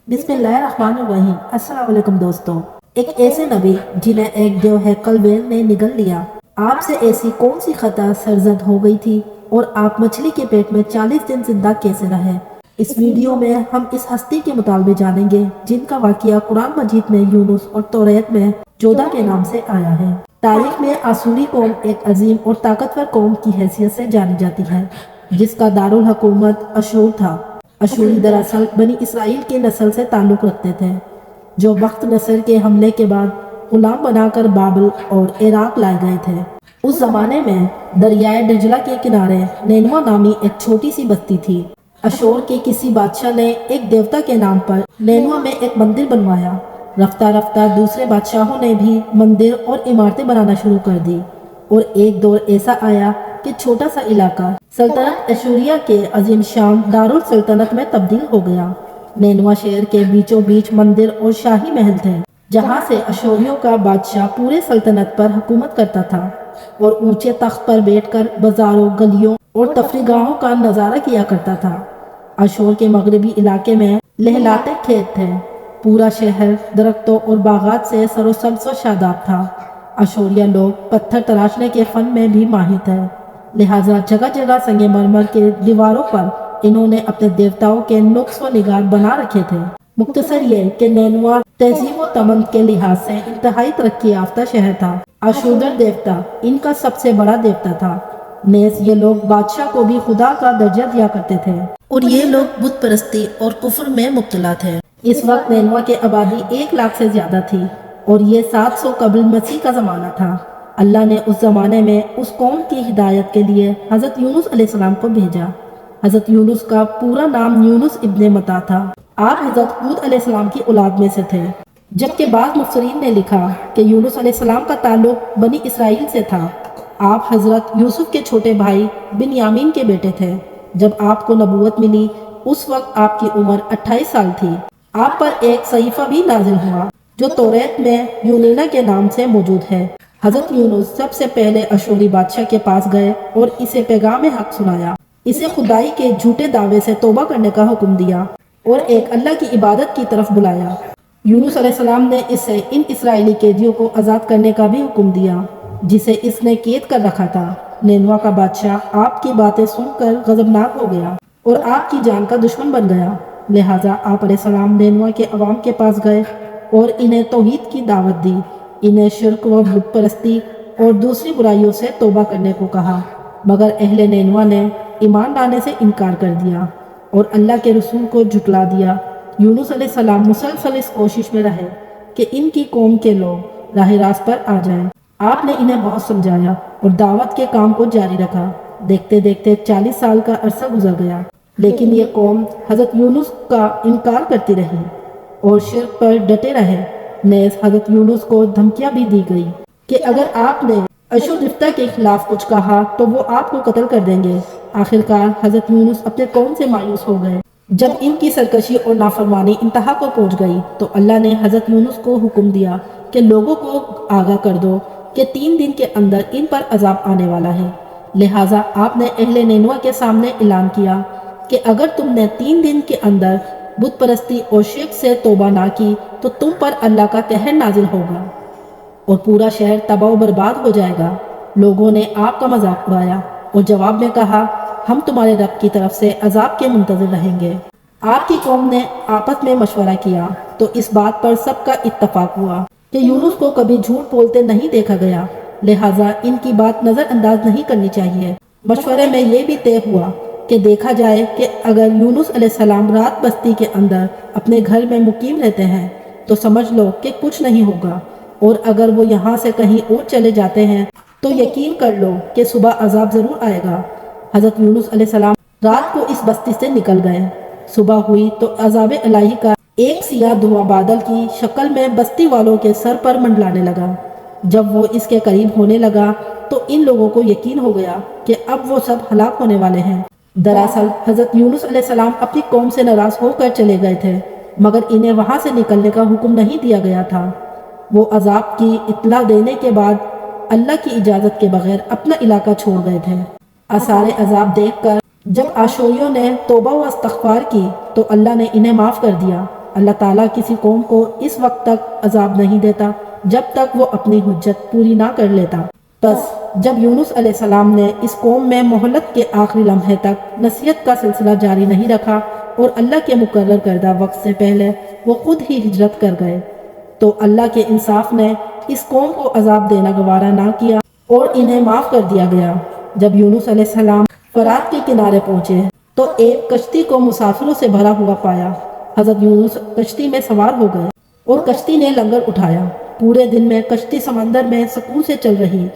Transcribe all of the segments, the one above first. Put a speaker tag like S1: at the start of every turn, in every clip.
S1: बिस्मिल्लाहिर्रहमानिर्रहीम। अस्सलाम वालेकुम दोस्तों। एक ऐसे नबी जिन्हें एक देव है कलबेल ने निगल लिया, आपसे ऐसी कौन सी खता सरजद हो गई थी और आप मछली के पेट में 40 दिन जिंदा कैसे रहे। इस वीडियो में हम इस हस्ती के मुताबिक जानेंगे जिनका वाकया कुरान मजीद में यूनुस और तौरात में जोधा के नाम से आया है। तारीख में आसूरी कौम एक अजीम और ताकतवर कौम की हैसियत से जानी जाती है, जिसका दारुल हुकूमत अशूर था। अशूरी दरअसल बनी इसराइल की नस्ल से ताल्लुक़ रखते थे, जो वक्त नसर के हमले के बाद गुलाम बनाकर बाबल और इराक लाए गए थे। उस जमाने में दरियाए डिजला के किनारे नैनवा नामी एक छोटी सी बस्ती थी। अशूर के किसी बादशाह ने एक देवता के नाम पर नैनवा में एक मंदिर बनवाया। रफ्ता रफ्ता दूसरे बादशाहों ने भी मंदिर और इमारतें बनाना शुरू कर दी और एक दौर ऐसा आया कि छोटा सा इलाका सल्तनत अशूरिया के अजीम शान दारुल सल्तनत में तब्दील हो गया। नैनवा शहर के बीचों बीच मंदिर और शाही महल थे, जहां से अशूरियों का बादशाह पूरे सल्तनत पर हुकूमत करता था और ऊंचे तख्त पर बैठकर बाजारों, गलियों और तफरीगाहों का नजारा किया करता था। अशूर के मगरबी इलाके में लहलाते खेत थे। पूरा शहर दरख्तों और बागात से सरोसब्ज़ व शादाब था। अशूरिया लोग पत्थर तराशने के फन में भी माहिर थे, लिहाजा जगह जगह संगमरमर के दीवारों पर इन्होंने अपने देवताओं के नुक्स व निगार बना रखे थे। मुख्तसर ये कि नैनवा तहजीब व तमन के लिहाज से इंतहाई तरक्की याफ्ता शहर था। अशूदर देवता इनका सबसे बड़ा देवता था। नेस ये लोग बादशाह को भी खुदा का दर्जा दिया करते थे और ये लोग बुत परस्ती और कुफ्र में मुब्तला थे। इस वक्त नैनवा की आबादी 1 लाख से ज्यादा थी और ये 700 कबल मसीह का ज़माना था। अल्लाह ने उस ज़माने में उस कौम की हिदायत के लिए हज़रत यूनुस अलैहिस्सलाम को भेजा। हज़रत यूनुस का पूरा नाम यूनुस इब्ने मत्ता था। आप हज़रत हूद अलैहिस्सलाम की औलाद में से थे, जबकि बाद मुफस्सिरीन ने लिखा कि यूनुस अलैहिस्सलाम का ताल्लुक बनी इसराइल से था। आप हज़रत यूसुफ के छोटे भाई बिन्यामीन के बेटे थे। जब आपको नबूवत मिली उस वक्त आपकी उम्र 28 साल थी। आप पर एक सहीफा भी नाजिल हुआ जो तौरात में यूनीना के नाम से मौजूद है। हज़रत यूनुस सबसे पहले अशूरी बादशाह के पास गए और इसे पैगाम हक सुनाया। इसे खुदाई के झूठे दावे से तौबा करने का हुक्म दिया और एक अल्लाह की इबादत की तरफ बुलाया। यूनुस अलैहिस्सलाम ने इसे इन इसराइली कैदियों को आज़ाद करने का भी हुक्म दिया जिसे इसने कैद कर रखा था। नैनवा का बादशाह आपकी बातें सुनकर गजबनाक हो गया और आपकी जान का दुश्मन बन गया। लिहाजा आप अलैहिस्सलाम नैनवा के अवाम के पास गए और इन्हें तौहीद की दावत दी। इन्हें शिर्क व बुत परस्ती और दूसरी बुराइयों से तौबा करने को कहा, मगर अहले नैनवा ने ईमान लाने से इनकार कर दिया और अल्लाह के रसूल को झुटला दिया। यूनुस अलैहिस्सलाम मुसलसल इस कोशिश में रहे कि इनकी कौम के लोग राह रास्त पर आ जाएं। आपने इन्हें बहुत समझाया और दावत के काम को जारी रखा। देखते देखते 40 साल का अरसा गुजर गया, लेकिन ये कौम हज़रत यूनुस का इनकार करती रही और शिर्क पर डटे रहे। नेज़ हज़रत यूनुस को धमकियां भी दी गई कि अगर आपने अशुद्धिफ्ता के खिलाफ कुछ कहा तो वो आपको कत्ल कर देंगे। आखिरकार हज़रत यूनुस अपने कौम से मायूस हो गए। जब इनकी सरकशी और नाफरमानी इंतहा को पहुंच गई तो अल्लाह ने हज़रत यूनुस को हुक्म दिया कि लोगों को आगाह कर दो कि 3 दिन के अंदर इन पर अजाब आने वाला है। लिहाजा आपने अहले नैनवा के सामने ऐलान किया कि अगर तुमने 3 दिन के अंदर बुत परस्ती और शिर्क से तौबा ना की तो तुम पर अल्लाह का कहर नाजिल होगा और पूरा शहर तबाह बर्बाद हो जाएगा। लोगों ने आपका मजाक उड़ाया और जवाब में कहा, हम तुम्हारे रब की तरफ से अजाब के मुंतज़िर रहेंगे। आपकी कौम ने आपस में मशवरा किया तो इस बात पर सबका इत्तफाक हुआ कि यूनुस को कभी झूठ बोलते नहीं देखा गया, लिहाजा इनकी बात नज़रअंदाज नहीं करनी चाहिए। मशवरे में यह भी तय हुआ कि देखा जाए कि अगर यूनुस अलैहिस्सलाम रात बस्ती के अंदर अपने घर में मुकीम रहते हैं तो समझ लो कि कुछ नहीं होगा, और अगर वो यहाँ से कहीं और चले जाते हैं तो यकीन कर लो कि सुबह अजाब ज़रूर आएगा। हज़रत यूनुस अलैहिस्सलाम रात को इस बस्ती से निकल गए। सुबह हुई तो अजाब इलाही का एक सियाह धुआं बादल की शक्ल में बस्ती वालों के सर पर मंडलाने लगा। जब वो इसके करीब होने लगा तो इन लोगों को यकीन हो गया कि अब वो सब हलाक होने वाले हैं। दरअसल हज़रत यूनुस अलैहिस्सलाम अपनी कौम से नाराज़ होकर चले गए थे, मगर इन्हें वहाँ से निकलने का हुक्म नहीं दिया गया था। वो अजाब की इत्तला देने के बाद अल्लाह की इजाज़त के बगैर अपना इलाका छोड़ गए थे। आसार अजाब देखकर जब आशूरियों ने तौबा व इस्तग़फ़ार की तो अल्लाह ने इन्हें माफ़ कर दिया اللہ تعالیٰ کسی قوم کو اس وقت تک عذاب نہیں دیتا جب تک وہ اپنی حجت پوری نہ کر لیتا۔ بس جب یونس علیہ السلام نے اس قوم میں مہلت کے آخری لمحے تک نصیحت کا سلسلہ جاری نہیں رکھا اور اللہ کے مقرر کردہ وقت سے پہلے وہ خود ہی ہجرت کر گئے تو اللہ کے انصاف نے اس قوم کو عذاب دینا گوارا نہ کیا اور انہیں معاف کر دیا گیا۔ جب یونس علیہ السلام فرات کے کنارے پہنچے تو ایک کشتی کو مسافروں سے بھرا ہوا پایا۔ حضرت یونس کشتی میں سوار ہو گئے اور کشتی نے لنگر اٹھایا۔ پورے دن میں کشتی سمندر میں سکون سے چل رہی۔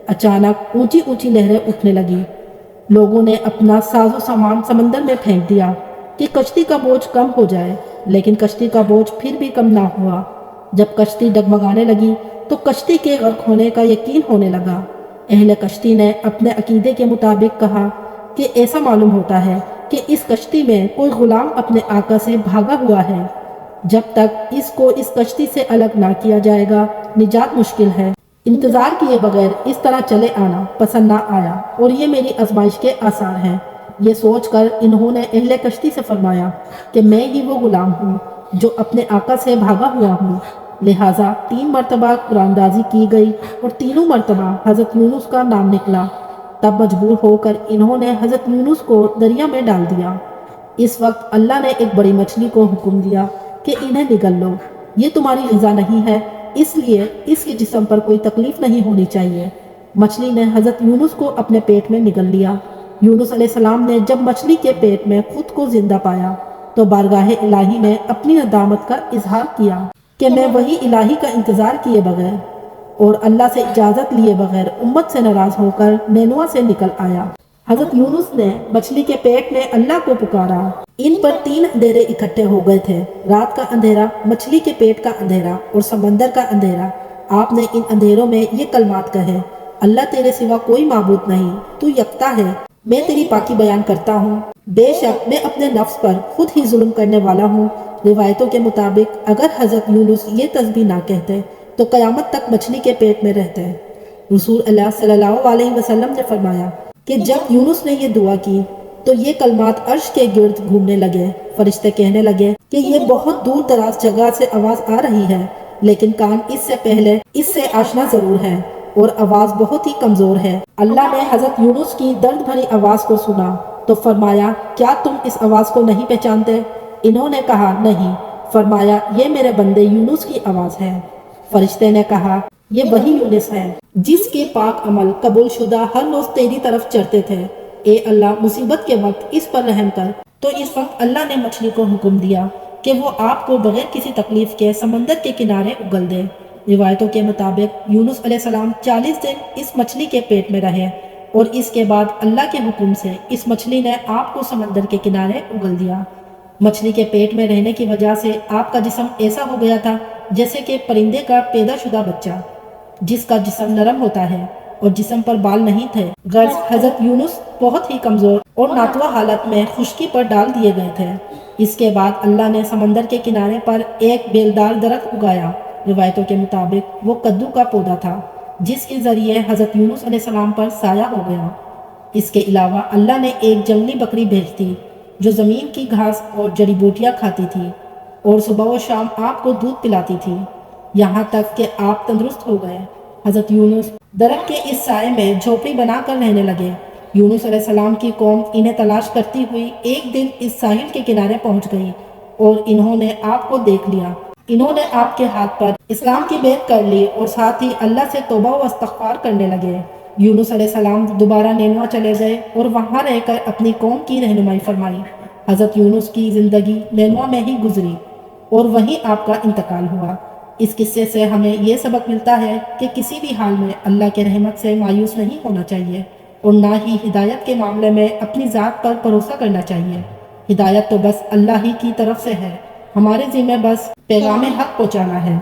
S1: اچانک اونچی اونچی لہریں اٹھنے لگی۔ لوگوں نے اپنا ساز و سامان سمندر میں پھینک دیا کہ کشتی کا بوجھ کم ہو جائے، لیکن کشتی کا بوجھ پھر بھی کم نہ ہوا۔ جب کشتی ڈگمگانے لگی تو کشتی کے غرق ہونے کا یقین ہونے لگا۔ اہل کشتی نے اپنے عقیدے کے مطابق کہا کہ ایسا معلوم ہوتا ہے کہ اس کشتی میں کوئی غلام اپنے آقا سے بھاگا ہوا ہے۔ جب تک اس کو اس کشتی سے الگ نہ کیا جائے گا نجات مشکل ہے۔ انتظار کیے بغیر اس طرح چلے آنا پسند نہ آیا اور یہ میری آزمائش کے آثار ہیں۔ یہ سوچ کر انہوں نے اہل کشتی سے فرمایا کہ میں ہی وہ غلام ہوں جو اپنے آقا سے بھاگا ہوا ہوں۔ لہٰذا 3 مرتبہ قرآن دازی کی گئی اور تینوں مرتبہ حضرت یونس کا نام نکلا۔ تب مجبور ہو کر انہوں نے حضرت یونس کو دریا میں ڈال دیا۔ اس وقت اللہ نے ایک بڑی مچھلی کو حکم دیا کہ انہیں نگل لو، یہ تمہاری غذا نہیں ہے، اس لیے اس کے جسم پر کوئی تکلیف نہیں ہونی چاہیے۔ مچھلی نے حضرت یونس کو اپنے پیٹ میں نگل لیا۔ یونس علیہ السلام نے جب مچھلی کے پیٹ میں خود کو زندہ پایا تو بارگاہ الہی میں اپنی ندامت کا اظہار کیا کہ میں وہی الہی کا انتظار کیے بغیر اور اللہ سے اجازت لیے بغیر امت سے ناراض ہو کر نینوا سے نکل آیا۔ حضرت یونس نے مچھلی کے پیٹ میں اللہ کو پکارا۔ ان پر 3 اندھیرے اکٹھے ہو گئے تھے، رات کا اندھیرا، مچھلی کے پیٹ کا اندھیرا اور سمندر کا اندھیرا۔ آپ نے ان اندھیروں میں یہ کلمات کہے: اللہ تیرے سوا کوئی معبود نہیں، تو یکتا ہے، میں تیری پاکی بیان کرتا ہوں، بے شک میں اپنے نفس پر خود ہی ظلم کرنے والا ہوں۔ روایتوں کے مطابق اگر حضرت یونس یہ تسبیح نہ کہتے تو قیامت تک مچھلی کے پیٹ میں رہتے۔ رسول اللہ صلی اللہ علیہ وسلم نے فرمایا کہ جب یونس نے یہ دعا کی تو یہ کلمات عرش کے گرد گھومنے لگے۔ فرشتے کہنے لگے کہ یہ بہت دور دراز جگہ سے آواز آ رہی ہے، لیکن کان اس سے پہلے اس سے آشنا ضرور ہے اور آواز بہت ہی کمزور ہے۔ اللہ نے حضرت یونس کی درد بھری آواز کو سنا تو فرمایا: کیا تم اس آواز کو نہیں پہچانتے؟ انہوں نے کہا: نہیں۔ فرمایا: یہ میرے بندے یونس کی آواز ہے۔ فرشتے نے کہا: یہ وہی یونس ہے جس کے پاک عمل قبول شدہ ہر روز تیری طرف چڑھتے تھے۔ اے اللہ، مصیبت کے وقت اس پر رحم کر۔ تو اس وقت اللہ نے مچھلی کو حکم دیا کہ وہ آپ کو بغیر کسی تکلیف کے سمندر کے کنارے اگل دے۔ روایتوں کے مطابق یونس علیہ السلام 40 دن اس مچھلی کے پیٹ میں رہے اور اس کے بعد اللہ کے حکم سے اس مچھلی نے آپ کو سمندر کے کنارے اگل دیا۔ مچھلی کے پیٹ میں رہنے کی وجہ سے آپ کا جسم ایسا ہو گیا تھا جیسے کہ پرندے کا پیدا شدہ بچہ، جس کا جسم نرم ہوتا ہے اور جسم پر بال نہیں تھے۔ غرض حضرت یونس بہت ہی کمزور اور ناتواں حالت میں خشکی پر ڈال دیے گئے تھے۔ اس کے بعد اللہ نے سمندر کے کنارے پر ایک بیلدار درخت اگایا۔ روایتوں کے مطابق وہ کدو کا پودا تھا جس کے ذریعے حضرت یونس علیہ السلام پر سایہ ہو گیا۔ اس کے علاوہ اللہ نے ایک جنگلی بکری بھیج دی جو زمین کی گھاس اور جڑی بوٹیاں کھاتی تھی اور صبح و شام آپ کو دودھ پلاتی تھی، یہاں تک کہ آپ تندرست ہو گئے۔ حضرت یونس درخت کے اس سائے میں جھوپڑی بنا کر رہنے لگے۔ یونس علیہ السلام کی قوم انہیں تلاش کرتی ہوئی ایک دن اس ساحل کے کنارے پہنچ گئی اور انہوں نے آپ کو دیکھ لیا۔ انہوں نے آپ کے ہاتھ پر اسلام کی بیعت کر لی اور ساتھ ہی اللہ سے توبہ و استغفار کرنے لگے۔ یونس علیہ السلام دوبارہ نینوا چلے گئے اور وہاں رہ کر اپنی قوم کی رہنمائی فرمائی۔ حضرت یونس کی زندگی نینوا میں ہی گزری اور وہیں آپ کا انتقال ہوا۔ اس قصے سے ہمیں یہ سبق ملتا ہے کہ کسی بھی حال میں اللہ کے رحمت سے مایوس نہیں ہونا چاہیے اور نہ ہی ہدایت کے معاملے میں اپنی ذات پر بھروسہ کرنا چاہیے۔ ہدایت تو بس اللہ ہی کی طرف سے ہے، ہمارے ذمہ بس پیغام حق پہنچانا ہے۔